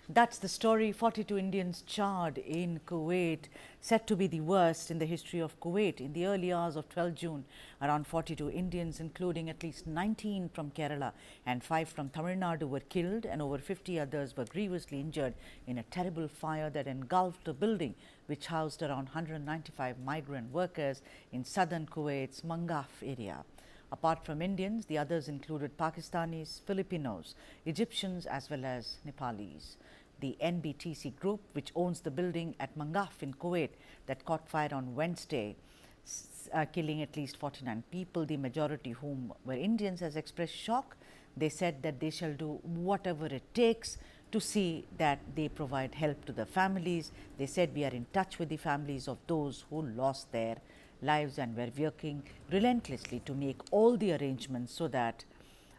That's the story. 42 Indians charred in Kuwait, said to be the worst in the history of Kuwait. In the early hours of 12 June, around 42 Indians, including at least 19 from Kerala and 5 from Tamil Nadu, were killed, and over 50 others were grievously injured in a terrible fire that engulfed a building which housed around 195 migrant workers in southern Kuwait's Mangaf area. Apart from Indians, the others included Pakistanis, Filipinos, Egyptians as well as Nepalis. The NBTC group, which owns the building at Mangaf in Kuwait that caught fire on Wednesday, killing at least 49 people, the majority whom were Indians, has expressed shock. They said that they shall do whatever it takes to see that they provide help to the families. They said, we are in touch with the families of those who lost their lives, and we're working relentlessly to make all the arrangements so that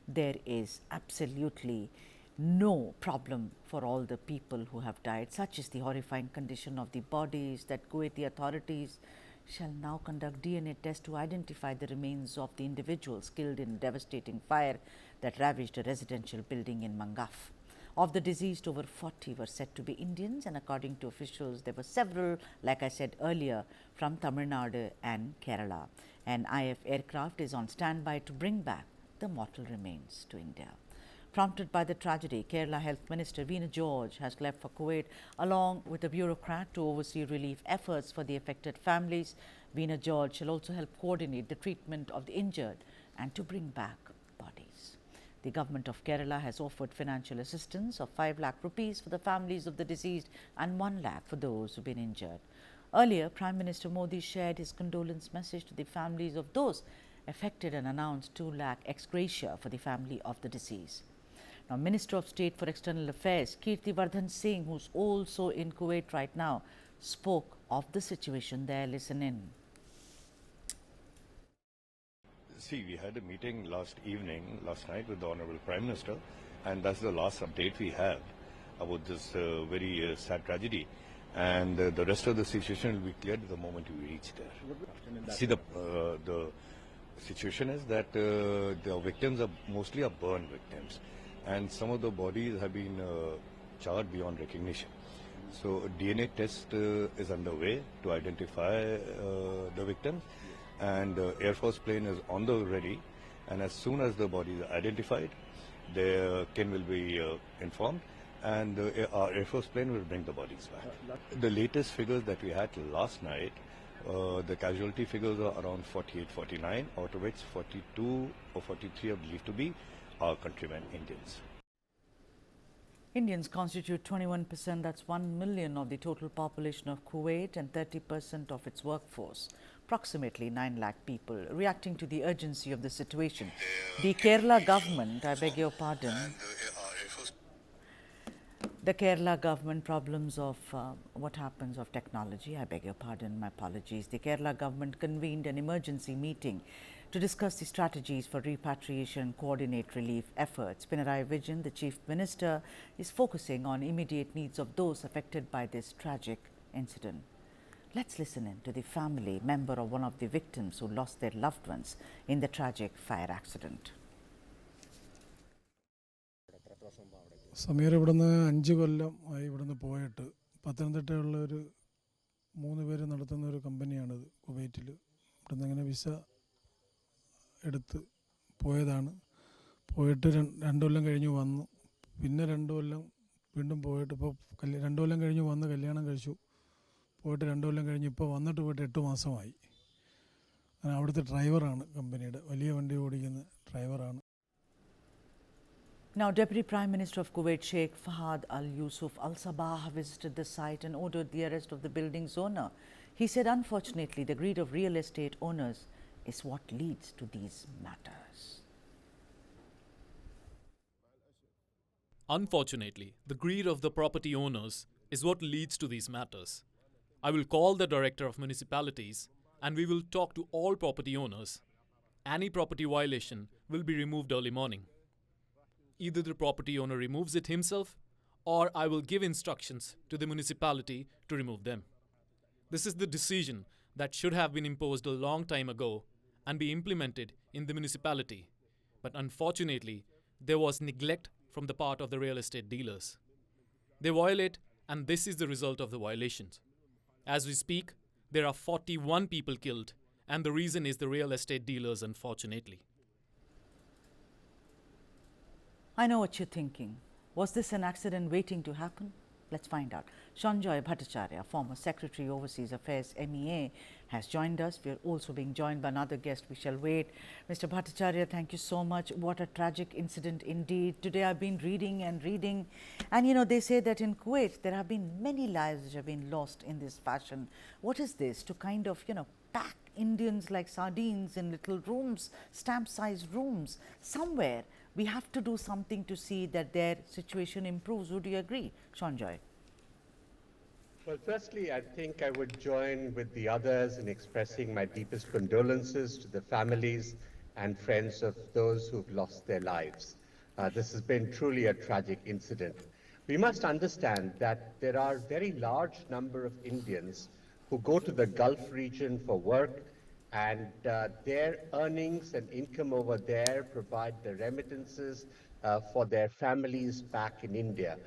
there is absolutely no problem for all the people who have died. Such is the horrifying condition of the bodies that Kuwaiti authorities shall now conduct DNA tests to identify the remains of the individuals killed in a devastating fire that ravaged a residential building in Mangaf. Of the deceased, over 40 were said to be Indians, and according to officials, there were several, like I said earlier, from Tamil Nadu and Kerala. An IF aircraft is on standby to bring back the mortal remains to India. Prompted by the tragedy, Kerala Health Minister Veena George has left for Kuwait along with a bureaucrat to oversee relief efforts for the affected families. Veena George shall also help coordinate the treatment of the injured and to bring back bodies. The government of Kerala has offered financial assistance of 5 lakh rupees for the families of the deceased and 1 lakh for those who have been injured. Earlier, Prime Minister Modi shared his condolence message to the families of those affected and announced 2 lakh ex gratia for the family of the deceased. Now, Minister of State for External Affairs Kirti Vardhan Singh, who's also in Kuwait right now, spoke of the situation there. Listen in. See, we had a meeting last night with the Honorable Prime Minister, and that's the last update we have about this very sad tragedy. And the rest of the situation will be cleared the moment we reach there. See, the situation is that the victims are mostly burn victims, and some of the bodies have been charred beyond recognition. So a DNA test is underway to identify the victims. And Air Force plane is on the ready, and as soon as the body is identified, the kin will be informed, and our Air Force plane will bring the bodies back. The latest figures that we had last night, the casualty figures are around 48, 49, out of which 42 or 43 are believed to be our countrymen Indians. Indians constitute 21%, that's 1 million of the total population of Kuwait, and 30% of its workforce, approximately 9 lakh people. Reacting to the urgency of the situation, the Kerala government, I beg your pardon, the Kerala government problems of what happens of technology, I beg your pardon, my apologies. The Kerala government convened an emergency meeting to discuss the strategies for repatriation and coordinate relief efforts. Pinarayi Vijayan, the Chief Minister, is focusing on immediate needs of those affected by this tragic incident. Let's listen in to the family member of one of the victims who lost their loved ones in the tragic fire accident. Sameer ഇവിടുന്ന് 5 കൊല്ലം ആയി ഇവിടുന്ന് പോയിട്ട് പത്തനംതിട്ടയുള്ള ഒരു 3 പേര് നടത്തുന്ന ഒരു കമ്പനിയാണിത് കുവൈറ്റിൽ. ഇവിടുന്ന് അങ്ങനെ വിസ എടുത്ത് പോയതാണ്. പോയിട്ട് 2 കൊല്ലം കഴിഞ്ഞ് വന്നു. പിന്നെ 2 കൊല്ലം വീണ്ടും പോയിട്ട് ഇപ്പോൾ 2 കൊല്ലം കഴിഞ്ഞ് വന്ന് കല്യാണം കഴിച്ചു. പോയിട്ട് 2 കൊല്ലം കഴിഞ്ഞ് ഇപ്പോൾ വന്നിട്ട് പോയിട്ട് 8 മാസമായി. അവിടുത്തെ ഡ്രൈവറാണ്, കമ്പനിയുടെ വലിയ വണ്ടി ഓടിക്കുന്ന ഡ്രൈവറാണ്. Now, Deputy Prime Minister of Kuwait Sheikh Fahad al-Yousuf al-Sabah visited the site and ordered the arrest of the building's owner. He said, unfortunately, the greed of real estate owners is what leads to these matters. Unfortunately, the greed of the property owners is what leads to these matters. I will call the Director of Municipalities and we will talk to all property owners. Any property violation will be removed early morning. Either the property owner removes it himself or I will give instructions to the municipality to remove them. This is the decision that should have been imposed a long time ago and be implemented in the municipality. But unfortunately, there was neglect from the part of the real estate dealers. They violate, and this is the result of the violations. As we speak, there are 41 people killed, and the reason is the real estate dealers, unfortunately. I know what you're thinking. Was this an accident waiting to happen? Let's find out. Sanjoy Bhattacharya, former Secretary Overseas Affairs MEA, has joined us. We are also being joined by another guest. We shall wait. Mr. Bhattacharya, thank you so much. What a tragic incident indeed. Today I've been reading, and you know, they say that in Kuwait there have been many lives which have been lost in this fashion. What is this? To kind of, pack Indians like sardines in little rooms, stamp-sized rooms. Somewhere we have to do something to see that their situation improves. Would you agree, Sanjoy? Well, firstly, I think I would join with the others in expressing my deepest condolences to the families and friends of those who've lost their lives. This has been truly a tragic incident. We must understand that there are a very large number of Indians who go to the Gulf region for work, and their earnings and income over there provide the remittances for their families back in India.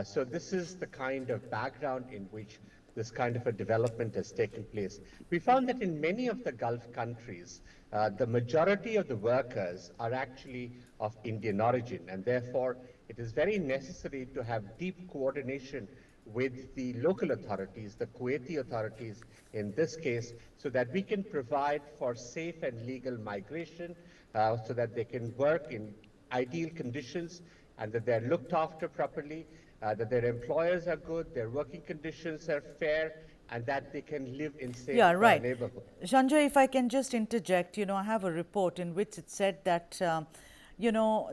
So this is the kind of background in which this kind of a development has taken place. We found that in many of the Gulf countries, the majority of the workers are actually of Indian origin, and therefore it is very necessary to have deep coordination with the local authorities, the Kuwaiti authorities in this case, so that we can provide for safe and legal migration, so that they can work in ideal conditions and that they're looked after properly, that their employers are good, their working conditions are fair, and that they can live in safe neighborhood. Sanjoy, if I can just interject, I have a report in which it said that, the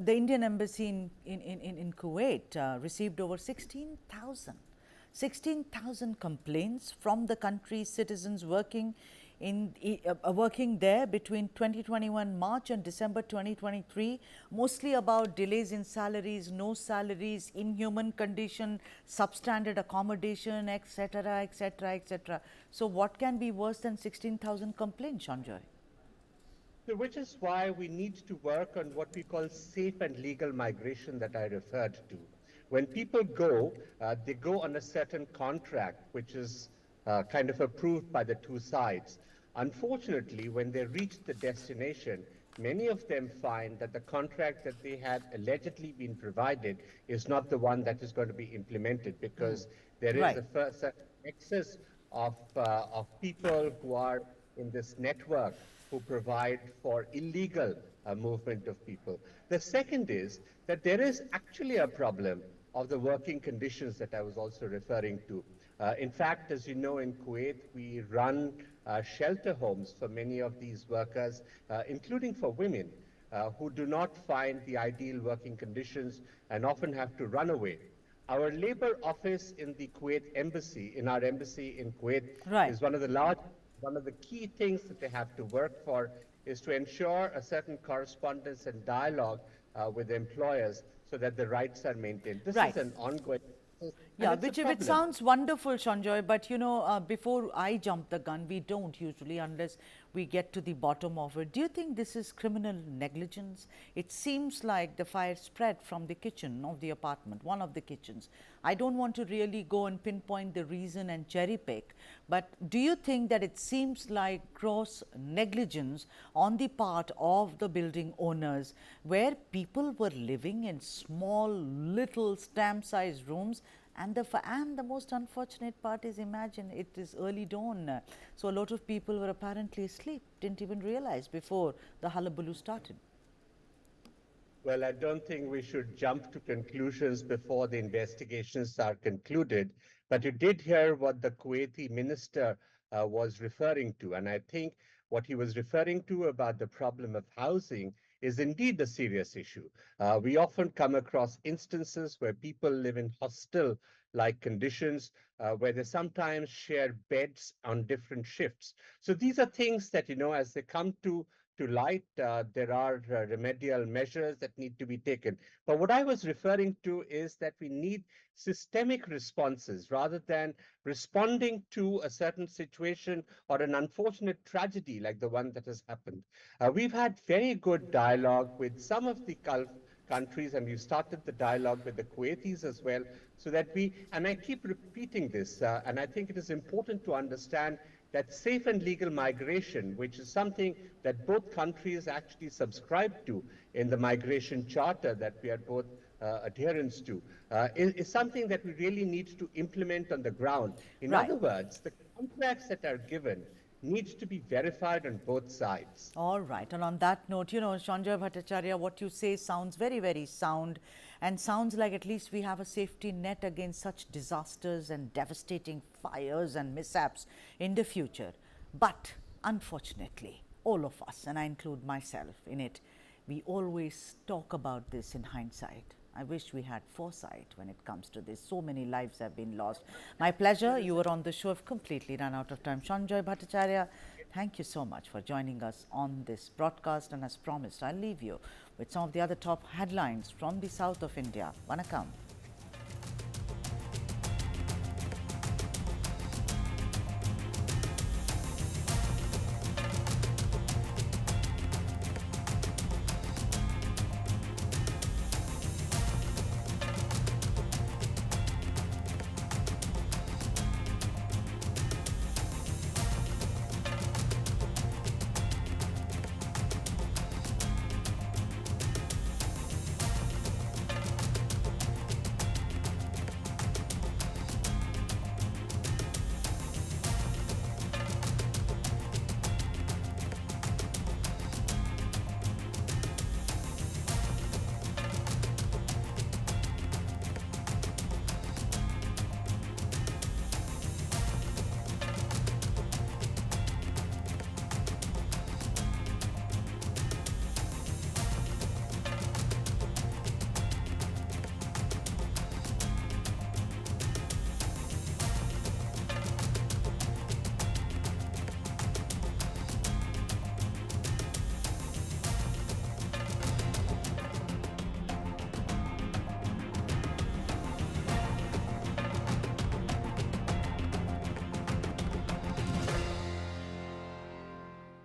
Indian embassy in Kuwait received over 16,000 complaints from the country's citizens working there between 2021 March and December 2023, mostly about delays in salaries, no salaries, inhuman condition, substandard accommodation, etc., etc., etc. So what can be worse than 16,000 complaints, Sanjoy? Which is why we need to work on what we call safe and legal migration that I referred to. When people go, they go on a certain contract, which is kind of approved by the two sides. Unfortunately, when they reach the destination, many of them find that the contract that they had allegedly been provided is not the one that is going to be implemented, because there is a certain excess of people who are in this network who provide for illegal movement of people. The second is that there is actually a problem of the working conditions that I was also referring to. In fact, as you know, in Kuwait, we run shelter homes for many of these workers, including for women who do not find the ideal working conditions and often have to run away. Our labor office in the Kuwait embassy, in our embassy in Kuwait, is one of the key things that they have to work for, is to ensure a certain correspondence and dialogue with employers so that the rights are maintained. This is an ongoing process. Yeah, which it sounds wonderful, Sanjoy, but before I jump the gun, we don't usually unless we get to the bottom of it. Do you think this is criminal negligence? It seems like the fire spread from the kitchen of the apartment, one of the kitchens. I don't want to really go and pinpoint the reason and cherry pick, but do you think that it seems like gross negligence on the part of the building owners, where people were living in small, little stamp-sized rooms? And the most unfortunate part is, imagine it is early dawn. So a lot of people were apparently asleep, didn't even realize before the hullabaloo started. Well, I don't think we should jump to conclusions before the investigations are concluded. But you did hear what the Kuwaiti minister was referring to. And I think what he was referring to about the problem of housing is indeed a serious issue. We often come across instances where people live in hostel-like conditions, where they sometimes share beds on different shifts. So these are things that, as they come to light, there are remedial measures that need to be taken. But what I was referring to is that we need systemic responses rather than responding to a certain situation or an unfortunate tragedy like the one that has happened. We've had very good dialogue with some of the Gulf countries, and we've started the dialogue with the Kuwaitis as well, so that and I keep repeating this, and I think it is important to understand that safe and legal migration, which is something that both countries actually subscribe to in the migration charter that we are both adherents to, is something that we really need to implement on the ground. In Right. other words, the contracts that are given needs to be verified on both sides. All right. And on that note, you know, Sanjay Bhattacharya, what you say sounds very, very sound, and sounds like at least we have a safety net against such disasters and devastating fires and mishaps in the future. But unfortunately, all of us, and I include myself in it, we always talk about this in hindsight. I wish we had foresight when it comes to this. So many lives have been lost. My pleasure. You were on the show. I've completely run out of time. Sanjay Bhattacharya, thank you so much for joining us on this broadcast. And as promised, I'll leave you with some of the other top headlines from the south of India. Vanakkam.